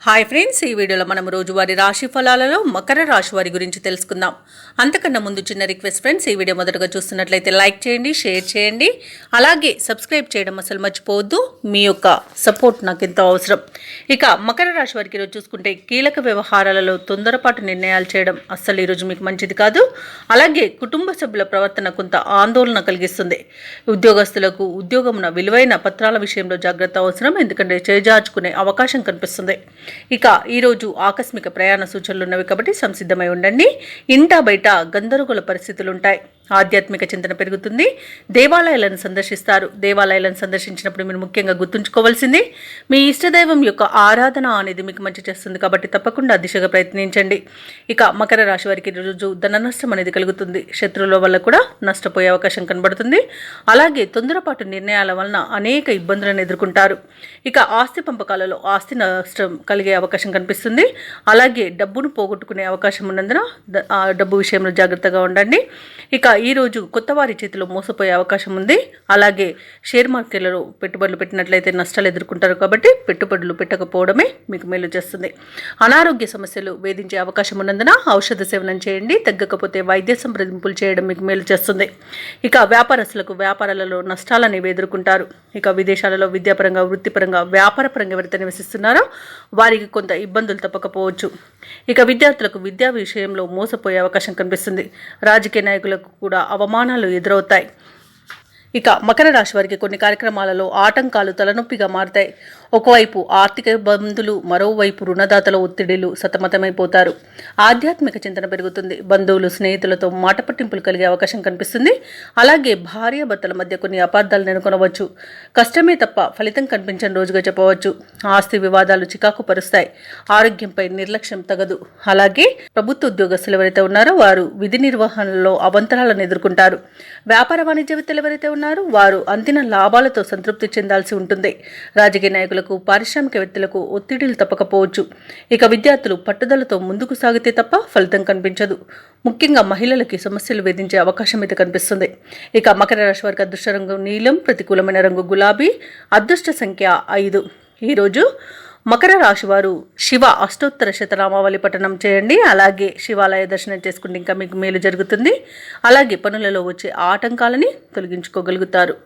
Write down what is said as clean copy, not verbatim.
Hi friends, ఈ వీడియోలో మనం రోజువారీ రాశి ఫలాలలో మకర రాశి వారి గురించి తెలుసుకుందాం. అంతకన్నా ముందు చిన్న రిక్వెస్ట్ ఫ్రెండ్స్, ఈ వీడియో మొదటగా చూస్తున్నట్లయితే లైక్ చేయండి, షేర్ చేయండి, అలాగే సబ్స్క్రైబ్ చేయడం అసలు మర్చిపోవద్దు. మీ యొక్క సపోర్ట్ నాకు ఎంతో అవసరం. ఇక మకర రాశి వారికి ఈరోజు చూసుకుంటే కీలక వ్యవహారాలలో తొందరపాటు నిర్ణయాలు చేయడం అస్సలు ఈరోజు మీకు మంచిది కాదు. అలాగే కుటుంబ సభ్యుల ప్రవర్తన కొంత ఆందోళన కలిగిస్తుంది. ఉద్యోగస్తులకు ఉద్యోగమున విలువైన పత్రాల విషయంలో జాగ్రత్త అవసరం, ఎందుకంటే చేజార్చుకునే అవకాశం కనిపిస్తుంది. ఇక ఈరోజు ఆకస్మిక ప్రయాణ సూచనలు ఉన్నవి కాబట్టి సంసిద్ధమై ఉండండి. ఇంటా బయట గందరగోళ పరిస్థితులు ఉంటాయి. ఆధ్యాత్మిక చింతన పెరుగుతుంది. దేవాలయాలను సందర్శిస్తారు. దేవాలయాలను సందర్శించినప్పుడు మీరు ముఖ్యంగా గుర్తుంచుకోవాల్సింది మీ ఇష్టదైవం యొక్క ఆరాధన అనేది మీకు మంచి చేస్తుంది కాబట్టి తప్పకుండా దిశగా ప్రయత్నించండి. ఇక మకర రాశి వారికి రోజు ధన నష్టం అనేది కలుగుతుంది. శత్రువుల వల్ల కూడా నష్టపోయే అవకాశం కనబడుతుంది. అలాగే తొందరపాటు నిర్ణయాల వలన అనేక ఇబ్బందులను ఎదుర్కొంటారు. ఇక ఆస్తి పంపకాలలో ఆస్తి నష్టం కలిగే అవకాశం కనిపిస్తుంది. అలాగే డబ్బును పోగొట్టుకునే అవకాశం ఉన్నందున డబ్బు విషయంలో జాగ్రత్తగా ఉండండి. ఇక ఈరోజు కొత్త వారి చేతిలో మోసపోయే అవకాశం ఉంది. అలాగే షేర్ మార్కెట్లలో పెట్టుబడులు పెట్టినట్లయితే నష్టాలు ఎదుర్కొంటారు కాబట్టి పెట్టుబడులు పెట్టకపోవడమే మీకు మేలు చేస్తుంది. అనారోగ్య సమస్యలు వేధించే అవకాశం ఉన్నందున ఔషధ సేవనం చేయండి. తగ్గకపోతే వైద్య సంప్రదింపులు చేయడం మీకు మేలు చేస్తుంది. ఇక వ్యాపారస్తులకు వ్యాపారాలలో నష్టాలను ఎదుర్కొంటారు. ఇక విదేశాలలో విద్యాపరంగా, వృత్తిపరంగా, వ్యాపారపరంగా ఎవరైతే నివసిస్తున్నారో వారికి కొంత ఇబ్బందులు తప్పకపోవచ్చు. ఇక విద్యార్థులకు విద్యా విషయంలో మోసపోయే అవకాశం కనిపిస్తుంది. రాజకీయ నాయకులకు కూడా అవమానాలు ఎదురవుతాయి. ఇక మకర రాశి వారికి కొన్ని కార్యక్రమాలలో ఆటంకాలు తలనొప్పిగా మారుతాయి. ఒకవైపు ఆర్థిక ఇబ్బందులు, మరోవైపు రుణదాతల ఒత్తిడిలు సతమతమైపోతారు. ఆధ్యాత్మిక చింతన పెరుగుతుంది. బంధువులు, స్నేహితులతో మాట పట్టింపులు కలిగే అవకాశం కనిపిస్తుంది. అలాగే భార్యాభర్తల మధ్య కొన్ని అపార్థాలు నెలకొనవచ్చు. కష్టమే తప్ప ఫలితం కనిపించని రోజుగా చెప్పవచ్చు. ఆస్తి వివాదాలు చికాకు పరుస్తాయి. ఆరోగ్యంపై నిర్లక్ష్యం తగదు. అలాగే ప్రభుత్వ ఉద్యోగస్తులు ఎవరైతే ఉన్నారో వారు విధి నిర్వహణలో అవంతరాలను ఎదుర్కొంటారు. వ్యాపార వాణిజ్యవేత్తలు ఎవరైతే వారు అంతిమ లాభాలతో సంతృప్తి చెందాల్సి ఉంటుంది. రాజకీయ నాయకులకు, పారిశ్రామికవేత్తలకు ఒత్తిడిలు తప్పకపోవచ్చు. ఇక విద్యార్థులు పట్టుదలతో ముందుకు సాగితే తప్ప ఫలితం కనిపించదు. ముఖ్యంగా మహిళలకి సమస్యలు వేధించే అవకాశం అయితే కనిపిస్తుంది. ఇక మకర రాశి వారికి అదృష్ట రంగు నీలం, ప్రతికూలమైన రంగు గులాబీ, అదృష్ట సంఖ్య 5. ఈరోజు మకర రాశి వారు శివ అష్టోత్తర శతనామావళి పఠనం చేయండి. అలాగే శివాలయ దర్శనం చేసుకుంటే ఇంకా మీకు మేలు జరుగుతుంది. అలాగే పనులలో వచ్చే ఆటంకాలని తొలగించుకోగలుగుతారు.